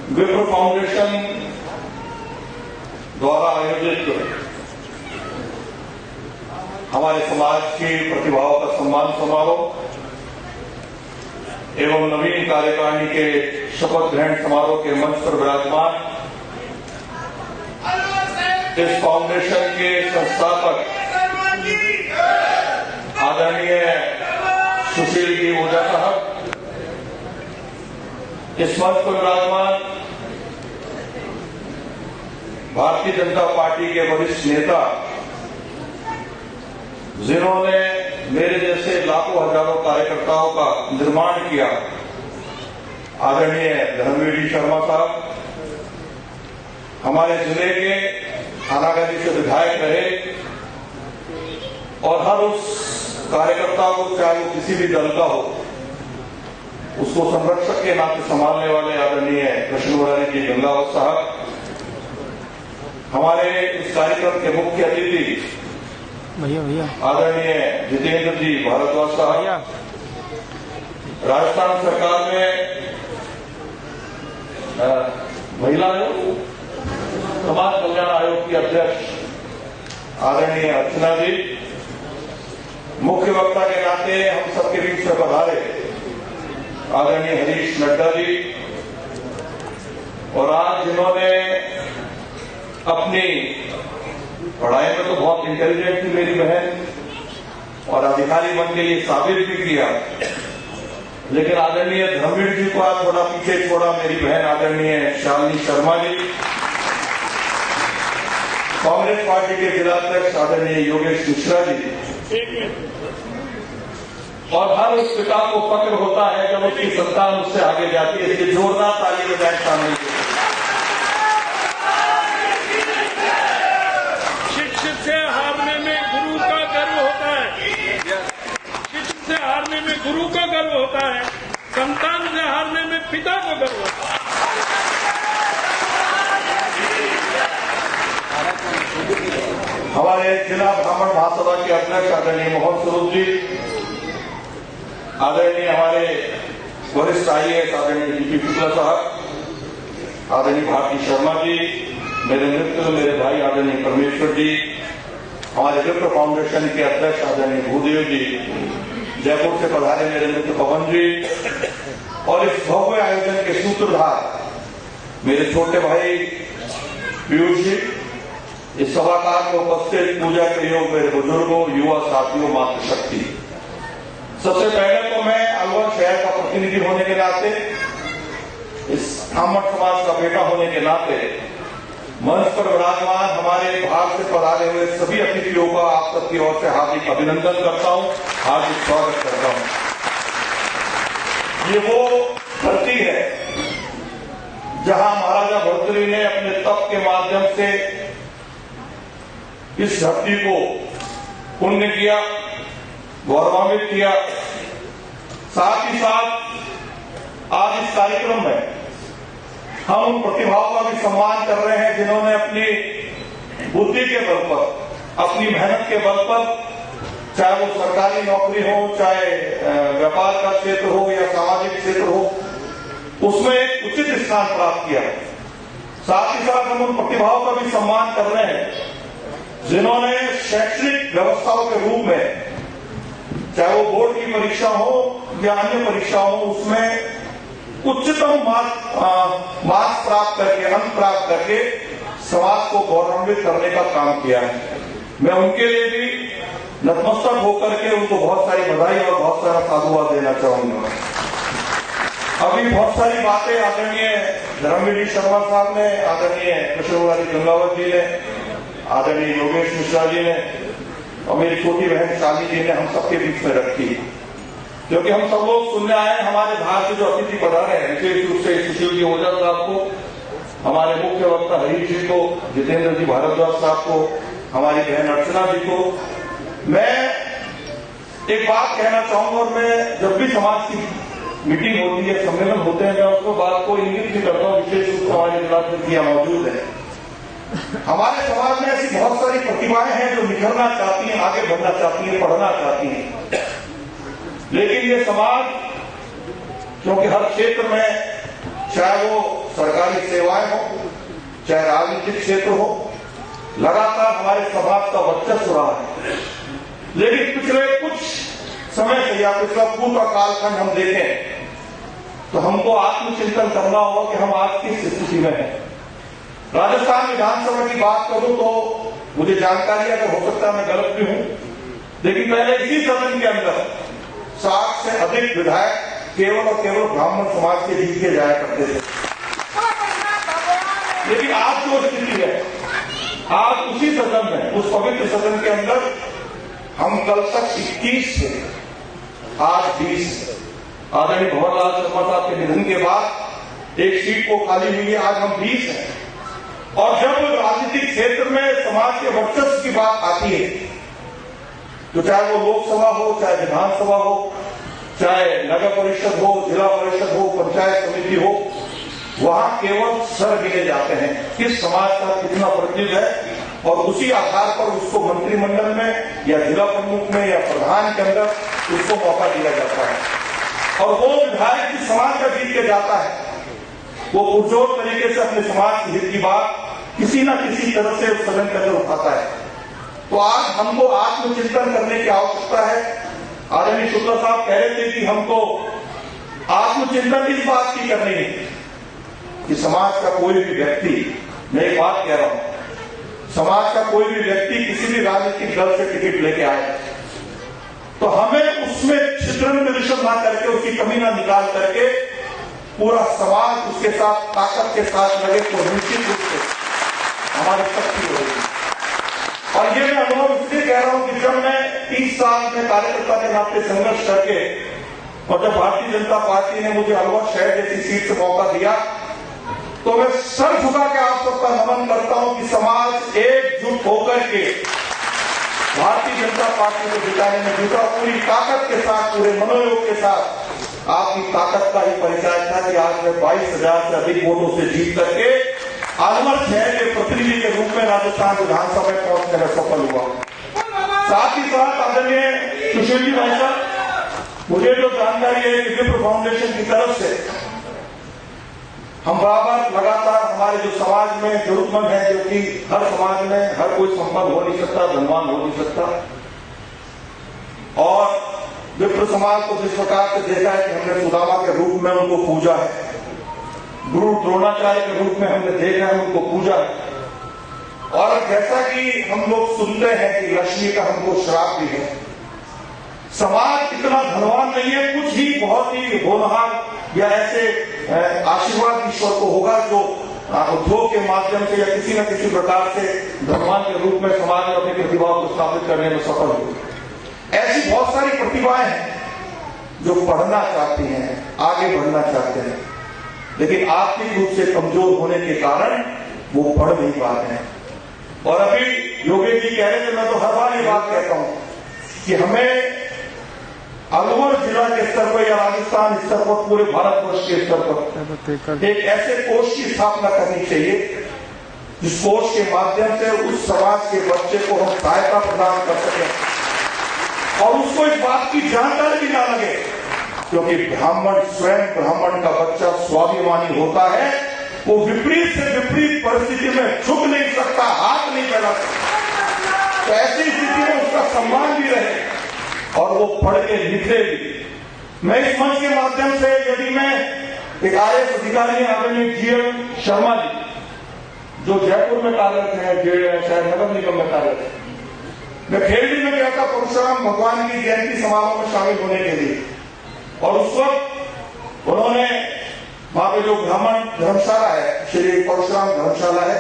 विप्र फाउंडेशन द्वारा आयोजित हमारे समाज की प्रतिभाओं का सम्मान समारोह एवं नवीन कार्यकारिणी के शपथ ग्रहण समारोह के मंच पर विराजमान इस फाउंडेशन के संस्थापक आदरणीय सुशील जी ओझा साहब, इस मंच पर विराजमान भारतीय जनता पार्टी के वरिष्ठ नेता, जिन्होंने मेरे जैसे लाखों हजारों कार्यकर्ताओं का निर्माण किया, आदरणीय धर्मवीर जी शर्मा साहब, हमारे जिले के थानागढ़ से विधायक रहे और हर उस कार्यकर्ता को, चाहे वो किसी भी दल का हो, उसको संरक्षक के नाते संभालने वाले आदरणीय कृष्ण मुरारी जी गंगावत साहब, हमारे इस कार्यक्रम के मुख्य अतिथि भैया आदरणीय जितेंद्र जी भारद्वाज साहब, राजस्थान सरकार में महिला आयोग, समाज कल्याण आयोग की अध्यक्ष आदरणीय अर्चना जी, मुख्य वक्ता के नाते हम सबके बीच में पधारे आदरणीय हरीश नड्डा जी, और आज जिन्होंने अपनी पढ़ाई में तो बहुत इंटेलिजेंट थी मेरी बहन और अधिकारी बन के ये साबित भी किया, लेकिन आदरणीय धर्मवीर जी को आज थोड़ा पीछे छोड़ा मेरी बहन आदरणीय शालिनी शर्मा जी, कांग्रेस पार्टी के जिलाध्यक्ष आदरणीय योगेश मिश्रा जी, और हर उस पिता को फक्र होता है जब उसकी संतान उससे आगे जाती है। इसलिए जोरदार ताली बजाएं शामिल। शिक्षित से हारने में गुरु का गर्व होता है, शिक्षित से हारने में गुरु का गर्व होता है, संतान से हारने में पिता को गर्व होता है। हमारे जिला ब्राह्मण महासभा के अध्यक्ष आदरणीय मोहन स्वरूप जी, आदरणीय हमारे वरिष्ठ आईएएस आदरणीय डीपी शुक्ला साहब, आदरणीय भारती शर्मा जी, मेरे मित्र मेरे भाई आदरणीय परमेश्वर जी, हमारे विप्र फाउंडेशन के अध्यक्ष आदरणीय भूदेव जी, जयपुर से पधारे मेरे मित्र पवन जी, और इस भव्य आयोजन के सूत्रधार मेरे छोटे भाई पीयूष जी, इस सभाकार में उपस्थित पूजा के योग मेरे बुजुर्गों, युवा साथियों, मातृशक्ति। सबसे पहले तो मैं अलवर शहर का प्रतिनिधि होने के नाते, इस ब्राह्मण समाज का बेटा होने के नाते, मंच पर विराजमान हमारे भाग से पधारे हुए सभी अतिथियों का आप सबकी ओर से हार्दिक अभिनंदन करता हूं, हार्दिक स्वागत करता हूं। ये वो धरती है जहां महाराजा भर्तृहरि ने अपने तप के माध्यम से इस धरती को पुण्य किया, गौरवान्वित किया। साथ ही साथ आज इस कार्यक्रम में हम उन प्रतिभाओं का भी सम्मान कर रहे हैं जिन्होंने अपनी बुद्धि के बल पर, अपनी मेहनत के बल पर, चाहे वो सरकारी नौकरी हो, चाहे व्यापार का क्षेत्र हो या सामाजिक क्षेत्र हो, उसमें एक उचित स्थान प्राप्त किया। साथ ही साथ हम उन प्रतिभाओं का भी सम्मान कर रहे हैं जिन्होंने शैक्षणिक व्यवस्थाओं के रूप में, चाहे वो बोर्ड की परीक्षा हो या अन्य परीक्षा हो, उसमें उच्चतम मार्क्स प्राप्त करके, अंक प्राप्त करके समाज को गौरवान्वित करने का काम किया है। मैं उनके लिए भी नतमस्तक होकर के उनको बहुत सारी बधाई और बहुत सारा साधुवाद देना चाहूंगा। अभी बहुत सारी बातें आदरणीय धर्मवीर शर्मा साहब ने, आदरणीय कृष्ण मुरारी गंगावत जी ने, आदरणीय योगेश मिश्रा जी ने और मेरी छोटी बहन शाली जी ने हम सबके बीच में रखी, क्योंकि हम सब लोग सुनने आए। हमारे बाहर से जो अतिथि पधारे हैं, विशेष रूप से सुशील जी ओझा साहब को, हमारे मुख्य वक्ता हरीश जी को, जितेंद्र जी भारद्वाज साहब को, हमारी बहन अर्चना जी को, मैं एक बात कहना चाहूंगा। और मैं जब भी समाज की मीटिंग होती है, सम्मेलन होते हैं, मैं उसको बात को इंगित भी करता हूँ। विशेष रूप से हमारे जिला मौजूद है। हमारे समाज में ऐसी बहुत सारी प्रतिभाएं हैं जो निखरना चाहती हैं, आगे बढ़ना चाहती हैं, पढ़ना चाहती हैं, लेकिन ये समाज क्योंकि हर क्षेत्र में, चाहे वो सरकारी सेवाएं हो, चाहे राजनीतिक क्षेत्र हो, लगातार हमारे समाज का वर्चस्व रहा है। लेकिन पिछले कुछ समय से या पिछला पूर्व कालखंड हम देखें तो हमको आत्मचिंतन करना होगा कि हम आज किस स्थिति में हैं। राजस्थान विधानसभा की बात करूं तो मुझे जानकारी है कि हो सकता है मैं गलत भी हूं, लेकिन पहले इसी सदन के अंदर 60 से अधिक विधायक केवल और केवल ब्राह्मण समाज के जीत के जाया करते थे। लेकिन आज जो स्थिति है, आज उसी सदन में, उस पवित्र सदन के अंदर हम कल तक 21 थे, आज 20। आदरणीय भंवरलाल शर्मा साहब के निधन के बाद एक सीट को खाली हुई है, आज हम 20 हैं। और जब राजनीतिक क्षेत्र में समाज के वर्चस्व की बात आती है तो चाहे वो लोकसभा हो, चाहे विधानसभा हो, चाहे नगर परिषद हो, जिला परिषद हो, पंचायत समिति हो, वहां केवल सर गिने जाते हैं किस समाज का कितना प्रतिनिधित्व है और उसी आधार पर उसको मंत्रिमंडल में या जिला प्रमुख में या प्रधान के अंदर उसको मौका दिया जाता है। और वो विधायक जिस समाज का जीत के जाता है वो पुरजोर तरीके से अपने समाज के हित की बात किसी न किसी तरह से उस सदन के अंदर उठाता है। तो आज हमको आत्मचिंतन करने की आवश्यकता है। आदरणीय शुक्ला साहब कह रहे थे कि हमको आत्मचिंतन इस बात की करनी है कि समाज का कोई भी व्यक्ति, मैं एक बात कह रहा हूं, समाज का कोई भी व्यक्ति किसी भी राजनीतिक दल से टिकट लेके आए तो हमें उसमें छिद्रन निरीक्षण ना करके, उसकी कमी ना निकाल करके पूरा समाज उसके साथ ताकत के साथ लगे तो निश्चित रूप से हमारी शक्ति होगी। और ये मैं अनुभव इसलिए कह रहा हूं कि जब मैं 30 साल में कार्यकर्ता के नाते संघर्ष करके और जब भारतीय जनता पार्टी ने मुझे अलवर शहर जैसी सीट से मौका दिया तो मैं सर झुका के आप सबका नमन करता हूं कि समाज एकजुट होकर के भारतीय जनता पार्टी को जिताने में जुटा, पूरी ताकत के साथ, पूरे मनोयोग के साथ। आपकी ताकत का ही परिचय था कि आज मैं 22,000 से अधिक वोटों से जीत करके अलवर शहर के प्रतिनिधि के रूप में राजस्थान विधानसभा में पहुंचने में सफल हुआ। साथ ही साथ आदरणीय सुशील जी भाई साहब, मुझे जो जानकारी है कि विप्र फाउंडेशन की तरफ से हम बराबर लगातार हमारे जो समाज में जरूरतमंद है, जो कि हर समाज में हर कोई संपन्न हो नहीं सकता, धनवान हो नहीं सकता, और विप्र समाज को जिस प्रकार से देखा है कि हमने सुदामा के रूप में उनको पूजा है, गुरु द्रोणाचार्य के रूप में हमने देखा है उनको पूजा है। और जैसा कि हम लोग सुनते हैं कि लक्ष्मी का हमको श्राप भी है। समाज इतना धनवान नहीं है, कुछ ही बहुत ही होनहार या ऐसे आशीर्वाद ईश्वर को होगा जो उद्योग के माध्यम से या किसी न किसी प्रकार से धनवान के रूप में समाज में अपनी प्रतिभा को स्थापित करने में सफल होगी। ऐसी बहुत सारी प्रतिभाएं हैं जो पढ़ना चाहती हैं, आगे बढ़ना चाहते हैं, लेकिन आर्थिक रूप से कमजोर होने के कारण वो पढ़ नहीं पाते हैं। और अभी योगेश जी कह रहे थे, मैं तो हर बार ये बात कहता हूं कि हमें अलवर जिला के स्तर पर या राजस्थान स्तर पर, पूरे भारतवर्ष के स्तर पर एक ऐसे कोष की स्थापना करनी चाहिए जिस कोष के माध्यम से उस समाज के बच्चे को हम सहायता प्रदान कर सकें और उसको इस बात की जानकारी भी ना लगे, क्योंकि ब्राह्मण स्वयं ब्राह्मण का बच्चा स्वाभिमानी होता है, वो विपरीत से विपरीत परिस्थिति में झुक नहीं सकता, हाथ नहीं फैला सकता। तो ऐसी स्थिति में उसका सम्मान भी रहे और वो पढ़ के लिखे भी। मैं इस मंच के माध्यम से, यदि मैं एक IAS अधिकारी आदरणीय GL शर्मा जी जो जयपुर में कार्यरत है, शायद नगर निगम में कार्यरत है, मैं खेलडी में गया था परशुराम भगवान की जयंती समारोह में शामिल होने के लिए, और उस वक्त उन्होंने वहां पे जो ब्राह्मण धर्मशाला है, श्री परशुराम धर्मशाला है,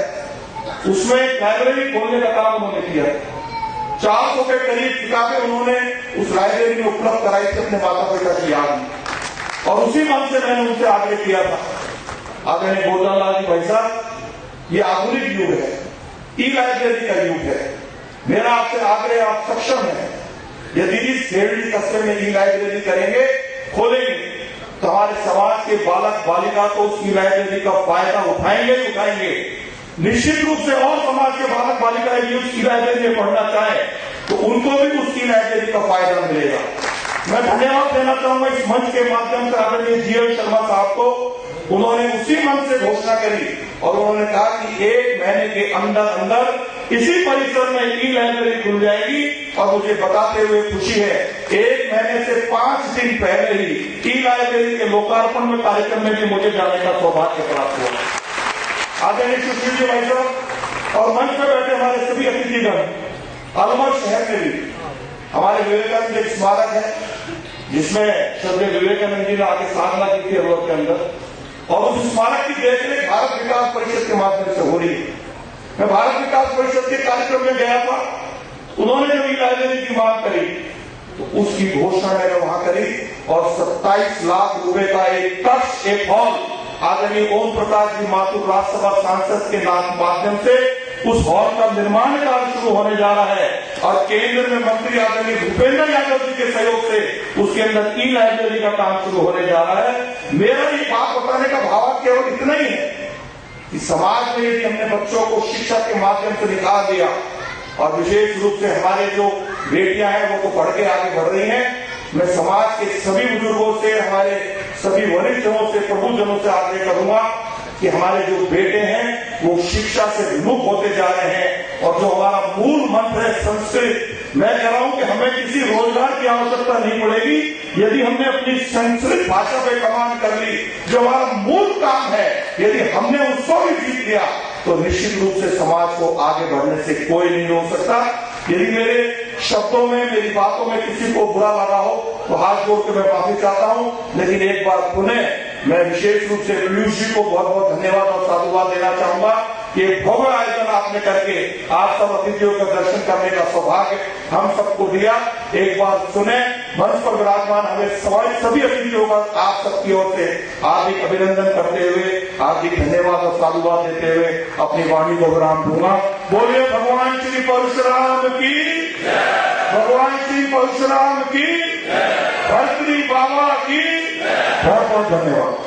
उसमें एक लाइब्रेरी खोलने का काम उन्होंने किया। 400 के करीब किताबें उन्होंने उस लाइब्रेरी में उपलब्ध कराई थी अपने माता पिता की याद में, और उसी मन से मैंने उनसे आग्रह किया था, आदरणीय गोवर्धन लाल जी भाई साहब, ये आधुनिक युग है, ई-लाइब्रेरी का युग है, मेरा आपसे आग्रह, आप सक्षम है, यदि इस खेलडी कस्बे में ई-लाइब्रेरी करेंगे, खोलेंगे, तो हमारे समाज के बालक बालिका तो उस ई-लाइब्रेरी का फायदा उठाएंगे। निश्चित रूप से और समाज के बालक बालिका यदि उस ई-लाइब्रेरी में पढ़ना चाहे तो उनको भी उस ई-लाइब्रेरी का फायदा मिलेगा। मैं धन्यवाद देना चाहूंगा इस मंच के माध्यम से आदरणीय GL शर्मा साहब को, उन्होंने उसी मन से घोषणा करी और उन्होंने कहा कि 1 महीने के अंदर अंदर इसी परिसर में ई लाइब्रेरी खुल जाएगी। और मुझे बताते हुए खुशी है 1 महीने से 5 दिन पहले ही ई लाइब्रेरी के लोकार्पण में कार्यक्रम में भी मुझे जाने का सौभाग्य प्राप्त हुआ। आदरणीय सुशील जी भाई साहब और मंच पर बैठे हमारे सभी अतिथिगण, अलवर शहर में भी हमारे विवेकानंद एक स्मारक है जिसमें श्रद्धेय विवेकानंद जी ने आगे साधना की थी अलवर के अंदर, और उस स्मारक की देखरेख भारत विकास परिषद के माध्यम से हो रही है। मैं भारत विकास परिषद के कार्यक्रम में गया था, उन्होंने जब ई लाइब्रेरी की मांग करी तो उसकी घोषणा मैंने वहां करी और 27 लाख रुपए का एक कक्ष, एक हॉल आदरणीय ओम प्रकाश जी माथुर राज्यसभा सांसद के माध्यम से उस हॉल का निर्माण कार्य शुरू होने जा रहा है। और केंद्र में मंत्री आदरणीय भूपेंद्र यादव जी के सहयोग से उसके अंदर ई लाइब्रेरी का काम शुरू होने जा रहा है। मेरा ये बात बताने का भाव केवल इतना ही है कि समाज में यदि हमने बच्चों को शिक्षा के माध्यम से निकाल दिया और विशेष रूप से हमारे जो बेटियां हैं वो तो पढ़ के आगे बढ़ रही हैं, मैं समाज के सभी बुजुर्गों से, हमारे सभी वरिष्ठों से, प्रबुद्धजनों से आग्रह करूंगा कि हमारे जो बेटे हैं वो शिक्षा से विमुख होते जा रहे हैं। और जो हमारा मूल मंत्र है संस्कृत, मैं कह रहा हूं कि हमें किसी रोजगार की आवश्यकता नहीं पड़ेगी यदि हमने अपनी संस्कृत भाषा पे कमांड कर ली। जो हमारा मूल काम है यदि हमने उसको भी जीत लिया तो निश्चित रूप से समाज को आगे बढ़ने से कोई नहीं रोक सकता। यदि मेरे शब्दों में, मेरी बातों में किसी को बुरा लगा हो तो हाथ जोड़ के मैं माफी चाहता हूं। लेकिन एक बार पुनः मैं विशेष रूप से पीयूष जी को बहुत बहुत धन्यवाद और साधुवाद देना चाहूंगा कि भव्य आयोजन आपने करके आप सब अतिथियों का दर्शन करने का सौभाग्य हम सबको दिया। एक बार सुने, मंच पर विराजमान हमें सभी अतिथियों का आप सबकी ओर से हार्दिक अभिनंदन करते हुए, हार्दिक धन्यवाद और साधुवाद देते हुए अपनी वाणी को विराम दूंगा। बोलिए भगवान श्री परशुराम की, भगवान श्री परशुराम की, भर्तृहरि बाबा की। बहुत बहुत धन्यवाद।